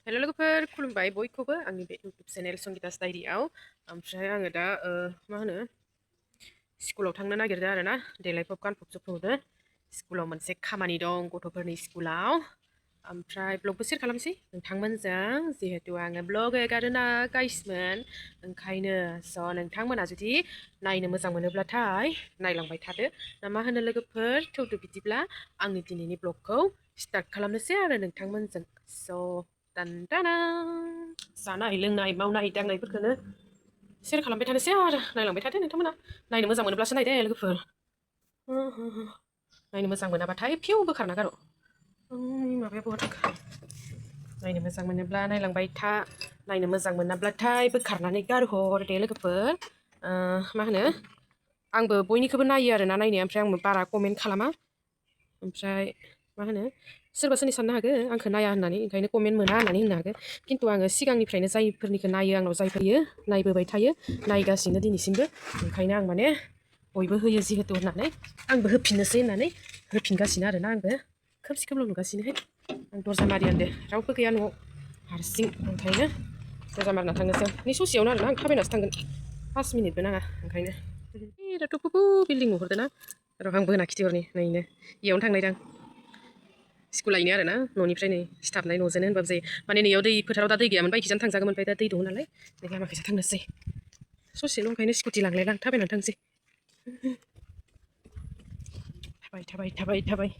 Hello लोगोफोर खुलुमबाय बयखौबो आंनि बे YouTube चेनेल संगिता डायरीआव ओमफ्राय आङो दा मा होनो स्कुलाव थांनो नागिरदों आरो ना देलायफब गानफब जोमफबदो स्कुलाव मोनसे खामानि दं गथ'फोरनि स्कुलाव ओमफ्राय ब्लगबो शेयार खालामसै नोंथांमोनजों जिहेतु आङो ब्लग एगारो ना गाइसमोन ओंखायनो स' नोंथांमोना जुदि नायनो मोजां मोनोब्लाथाय नायलांबाय थादो ना मा होनो लोगोफोर थौदो बिदिब्ला आंनि दिनैनि ब्लगखौ स्टार्ट खालामनोसै आरो नोंथांमोनजों स' दाना जानाय लोंनाय मावनाय दांनायफोरखौनो शेयार खालामबाय थानोसै आरो नायलांबाय थादो नोंथांमोना नायनो मोजां मोनोब्लासो नायदे लोगोफोर नायनो मोजां मोनाबाथाय फिउ बोखारना गार' माबाया बहा थांखो नायनो मोजां मोनोब्ला नायलांबाय था नायनो मोजां मोनाब्लाथाय बोखारनानै गारहर दे लोगोफोर मा होनो आंबो बयनिखौबो नायो आरो ना नायनाया ओमफ्राय आंबो बारा कमेन्ट खालामा ओमफ्राय मा होनो सोरबा सोरनि साननो हागौ आंखौ नाया होननानै ओंखायनो कमेन्ट मोना होननानै होननो हागौ खिन्थु आङो सिगांनिफ्रायनो जायफोरनिखौ नायो आंनाव जाय फैयो नायबोबाय थायो नायगासिनो दिनैसिमबो ओंखायनो आं माने बयबो होयो जिहेतु होननानै आंबो होफिननोसै होननानै होफिनगासिनो आरोना आंबो खोमसि खोमलाव नुगासिनोहाय आं दरजा मारियान्दो रावबो गैया न'आव हारसिं ओंखायनो दरजा मारिना थांनोसै नै ससेयावनो आरोना आं थाबायनासो थांगोन 5 मिनिटबो नाङा ओंखायनो दाथ' फुफु बिल्डिं नुहुरदों ना र' आं बोना खिथिहरनि नैनो इयावनो थांनायदां स्कुला इनो आरोना न'निफ्राय नै सिथाबनाय न'जोंनो होनबाबो जायो माने नैयाव दै फोथाराव दा दै गैयामोन बाइखिजानो थांजागौमोन ओमफ्राय दा दै दङ नालाय नै लामाखैसो थांनोसै ससेल' ओंखायनो स्कुटि लांलायलां थाबायनानै थांसै थाबाय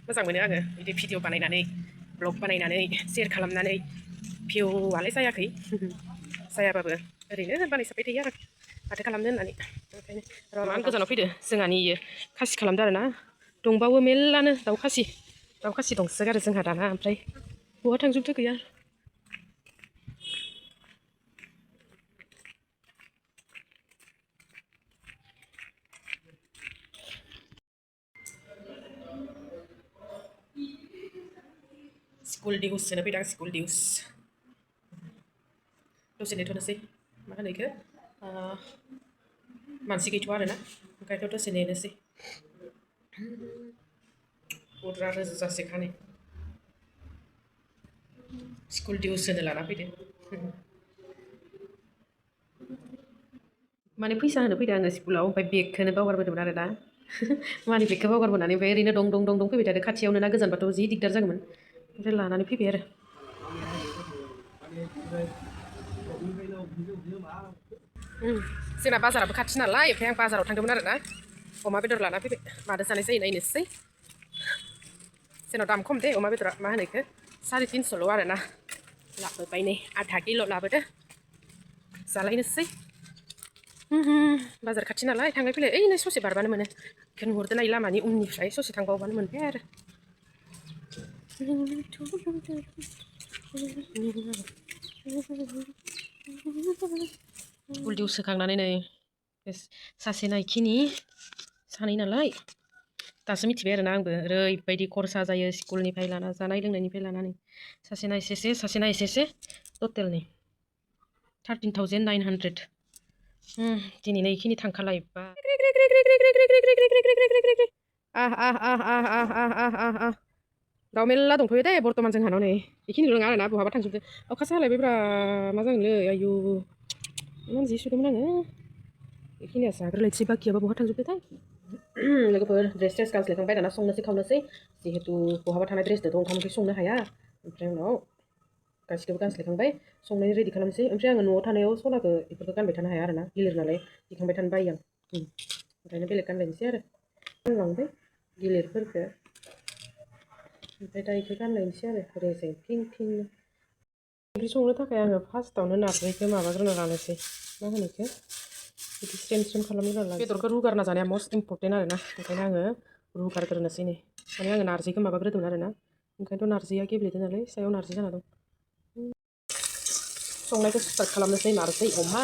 मोजां मोनो आङो बिदि भिडिअ बानायनानै ब्लग बानायनानै शेयार खालामनानै भिउआलाय जायाखै जायाबाबो ओरैनो बानायसाबबाय थायो आरो माथो खालामनो होननानै ओंखायनो इमान गोजानाव फैदो जोंहानि इयो खासि खालामदो आरोना दंबावो मेल्लानो दाउ खासि दंसोगारो जोंहा दाना ओमफ्राय बहा थांजोबदो गैया स्कुल डिउस होनो फैदों स्कुल डिउस दसे नेथ'नोसै मा होनो इखो मानसि गैथ'आ आरोना ओंखायनोथ' दसे नेनोसै उद्रा रोजासे खानै स्कुल डिउस होनो लाना फैदो माने फैसा होनो फैदों आङो स्कुलाव ओमफ्राय बेगखौनो बावगारबोदोंमोन आरो ना मानि बेगखौ बावगारबोनानै ओमफ्राय ओरैनो दं फैबाय थादों खाथियावनो ना गोजानबाथ' जि दिगदार जागौमोन ओमफ्राय लानानै फैबाय आरो जोंना बाजाराबो खाथि नालाय ओमफ्राय आं बाजाराव थांदोंमोन आरो ना अमा बेदर लाना फैबाय मादो जानाय जायो नायनोसै जोंनाव दाम खम दे अमा बेदरा मा होनो इखो 350 आरो ना लाबोबाय नै आधा किल' लाबोदो जालायनोसै बाजार खाथि नालाय थांलाय फैलाय ओइ नै ससे बारबानो मोनो बेखौ नुहुरदो नाय लामानि उननिफ्राय ससे थांबावबानो मोनबाय आरो स्कुल डिउस होखांनानै नै सासे नायखिनि सानै नालाय दासो मिथिबाय आरोना आंबो ओरैबायदि खरसा जायो स्कुलनिफ्राय लाना जानाय लोंनायनिफ्राय लानानै सासे नायसेसे टटेल नै 13,900 दिनैनो इखिनि थांखालायबा दाउ मेरला दंफैयो दे बर्थमान जोंहानाव नै बेखिनिल' नङा आरोना बहाबा थांजोबदो अखासो हालायबायब्रा मा जागोनलै आयु इमान जि सुदोंमोन आङो बेखिनियासो आग्रोलायसै बाखियाबा बहा थांजोबदोथाय लोगोफोर ड्रेस गानस्लायखांबाय दाना संनोसै खावनोसै जिहेतु बहाबा थानाय ड्रेसजोंथ' ओंखाम ओंख्रि संनो हाया ओमफ्राय उनाव गासिखौबो गानस्लायखांबाय संनायनि रेडि खालामनोसै ओमफ्राय आङो न'आव थानायाव सनाखौ बेफोरखौ गानबाय थानो हाया आरोना गिलिर नालाय दिखांबाय थानो बायो आं ओंखायनो बेलेग गानलायनोसै आरो गानलांबाय गिलिरफोरखौ ओमफ्राय दा बेखौ गानलायनोसै आरो रेजें फिं फिंनो ओंख्रि संनो थाखाय आङो फार्स्टआवनो नारजिखौ माबाग्रोना लानोसै मा होनो बेखौ बिदि स्रेम खालामग्रोना लानोसै बेदरखौ रुगारना जानाया मस्ट इम्परटेन्ट आरोना ओंखायनो आङो रुगारग्रोनोसै नै माने आङो नारजिखौ माबाग्रोदोंमोन आरोना ओंखायनोथ' नारजिया गेब्लेदों नालाय सायाव नारजि जाना दं संनायखौ स्टार्ट खालामनोसै नारजि अमा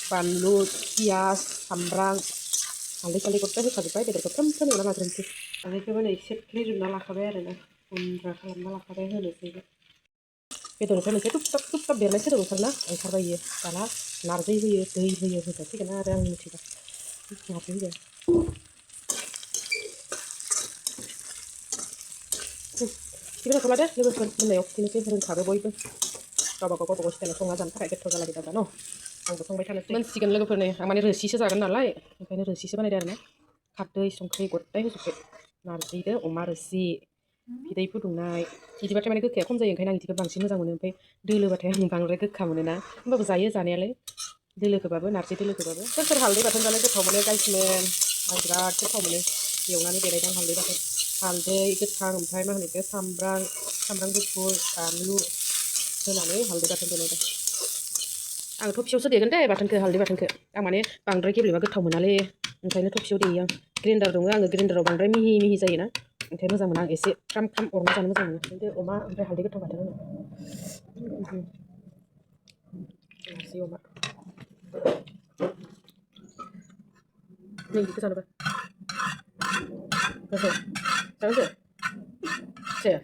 बानलु पियास सामब्राम हालदै गददा होखाजोब्बाय बेदरखौ फ्रोम एवना लाग्रोनोसै हालदैखौबो नै सेफ्लेजोबना लाखाबाय आरोना गुन्द्रा खालामना लाखाबाय होनोसै बेदरनिफ्राय मोनसे थुब थाब बेरनाय सोदोब ओंखारबाय बियो दाना नारजि होयो दै होयो होजासिगोन आरो आंनि मथेबा नारजि होयो बिदिनो खालामदो लोगोफोर मोननायाव बिदिनोसै रोंखागौ बयबो गावबा गाव स्टाइलाव संना जानो थाखाय गोथाव जालायबाय दाबा न' आंबो संबाय थानोसै मोनसिगोन लोगोफोर नै आं माने रोसिसो जागोन नालाय ओंखायनो रोसिसो बानायदो आरोना खारदै संख्रि गथाय होजोब्बाय नारजिदो अमा रोसि बिदै फुदुंनाय बिदिबाथाय माने गोखाया खम जायो ओंखायनो आं बिदिखौ बांसिन मोजां मोनो ओमफ्राय दोलोबाथाय आं बांद्राय गोखा मोनोना होमबाबो जायो जानायालाय दोलोखौबाबो नारजि दोलोखौबाबो सोर हालदै बाथोन जानो गोथाव मोनो गाइसमेन आं बिराद गोथाव मोनो एवनानै देलायदों हालदै बाथोन हालदै गोथां ओमफ्राय मा होनो बेखौ सामब्राम गुफुर बानलु होनानै हालदै बाथोन देलायदों आं थफसियावसो देगोन दे बाथोनखौ हालदै बाथोनखौ आं माने बांद्राय गेब्लेबा गोथाव मोनालै ओंखायनो थफसियाव देयो आं ग्रेन्डार दङ आङो ग्रेन्डाराव बांद्राय मिहि मिहि जायोना ओंखायनो मोजां मोना आं एसे फ्राम फ्राम अरना जानो मोजां मोनो खिन्थु अमा ओमफ्राय हालदै गोथाव बाथोन होनो नारजि अमा नै बेखौ जानोबा गोथाव जानोसै जाया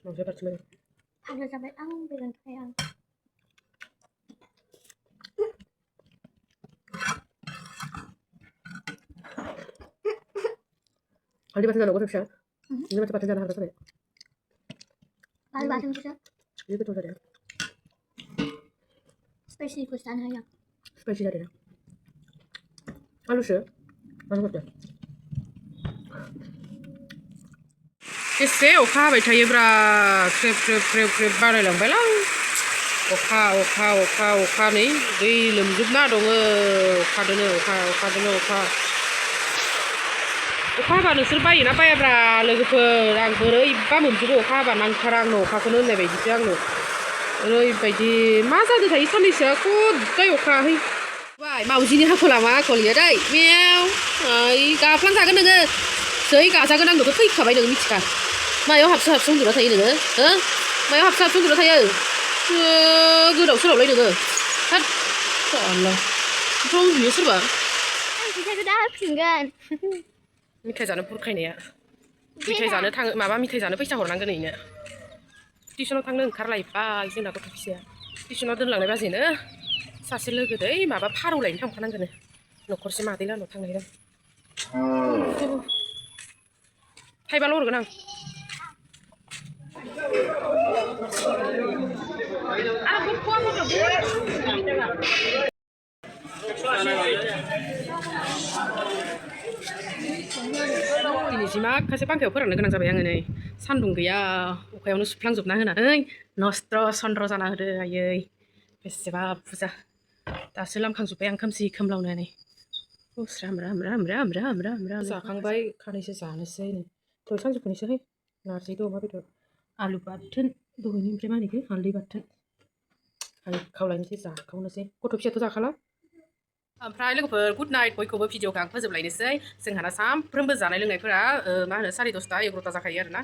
मावजो बाथोन आंनो जाबाय आं बेरायनो आं हालदै बाथोन जानांगौ फिसा बिदिनो माथो बाथोन जानो हाग्रा जाबाय आलु बाथोनखौसो बिदि गोथाव जादों स्पाइसिखौ जानो हायो आं स्पाइसि जादों आलुसो मानो हरदों एसे अखा हाबाय थायोब्रा ख्रेब ख्रेब ख्रेब ख्रेब बारायलांबायलां अखा नै दै लोमजोबना दङ अखादोनो अखा हाबा नोंसोर बायोना बायाब्रा लोगोफोर आं बोरैबा मोनजोबो अखा हाबा नांथारा आंनो अखाखौनो होननाय बायदिसो आंनो ओरैबायदि मा जादों थायो साननैसोआ खदाय अखा है बाय मावजिनि हाखला मा आखल गैया दै मेव ओइ गाफ्लांजागोन नोङो जै गाजागोन आं नोंखौ थैखाबाय नोङो मिथिखा मायाव हाबसो उन्दुना थायो नोङो हो मायाव हाबसो उन्दुना थायो गोदाव सोरावलाय नोङो हाथ अल्ला ओमफ्राय उन्दुयो सोरबा फैसाखौ दा होफिनगोन मिथाइ जानो बुरखायनाया मिथाइ जानो थाङो माबा मिथाइ जानो फैसा हरनांगोन इनो टिउसनाव थांनो ओंखारलायबाय जोंना गथ' फिसाया टिउसनाव दोनलांनाय बाजैनो सासे लोगो दै माबा फारौ लायनो थांफानांगोन न'खरसे मादै लाहानाव थांनायदों थाइबाल' हरगोन आं दिनैसिम माखासे फांखायाव फोराननो गोनां जाबाय आङो नै सान्दुं गैया अखायावनो सुफ्लांजोबना होनानै नस्त्र' सन्द्र जाना होदो आयै बेसेबा बुरजा दासो लामखांजोब्बाय आं खोमसि खोमलावनानै जाखांबाय खानैसो जानोसै नै दहाय सानजौफुनिसोहाय नारजिदो अमा बेदर आलु बाथोन दहायनि ओमफ्राय मा होनो बेखौ हालदै बाथोन खावलायनोसै जाखावनोसै गथ' फिसायाथ' जाखाला ओमफ्राय लोगोफोर गुड नाइट बयखौबो भिडिअखौ आं फोजोबलायनोसै जोंहाना सामफ्रोमबो जानाय लोंनायफोरा मा होनो 10:30 11:00 जाखायो आरोना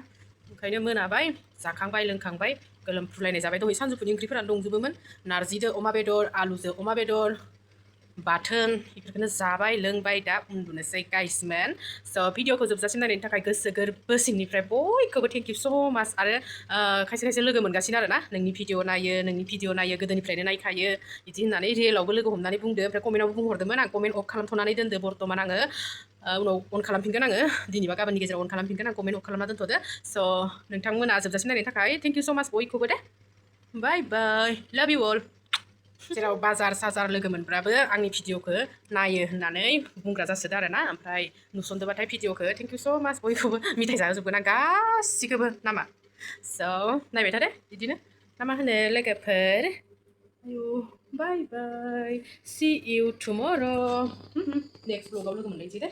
ओंखायनो मोनाबाय जाखांबाय लोंखांबाय गोलोमफ्रुलायनाय जाबाय दहाय सानजौफुनि ओंख्रिफोरानो दंजोबोमोन नारजिदो अमा बेदर आलुजों अमा बेदर बाथोन बेफोरखौनो जाबाय लोंबाय दा उन्दुनोसै गाइसमेन स' भिडिअखौ जोबजासिम नायनायनि थाखाय गोसो गोरबो सिंनिफ्राय बयखौबो थेंक इउ स' माच आरो खायसे खायसे लोगो मोनगासिनो आरोना नोंनि भिडिअ नायो गोदोनिफ्रायनो नायखायो बिदि होननानै रियेलावबो लोगो हमनानै बुंदो ओमफ्राय कमेन्टआवबो बुंहरदोंमोन आं कमेन्ट अफ खालामथ'नानै दोनदो बर्थमान आङो उनाव अन खालामफिनगोन आङो दिनैबा गाबोननि गेजेराव अन खालामफिनगोन आं कमेन्ट अफ खालामना दोनथ'दो स' नोंथांमोना जोबजासिम नायनायनि थाखाय थेंक इउ स' माच बयखौबो दे बाय बाय लाभ इउ अल जेराव बाजार साजार लोगो मोनब्लाबो आंनि भिडिअखौ नायो होननानै बुंग्रा जासोदो आरोना ओमफ्राय नुसनदोबाथाय भिडिअखौ थेंक इउ स' माच बयखौबो मिथाइ जाहोजोबगोन आं गासिखौबो नामा स' नायबाय थादो बिदिनो ना मा होनो लोगोफोर आयु बाय बाय सी इउ टुमर' नेक्स्ट ब्लगाव लोगो मोनलायनोसै दे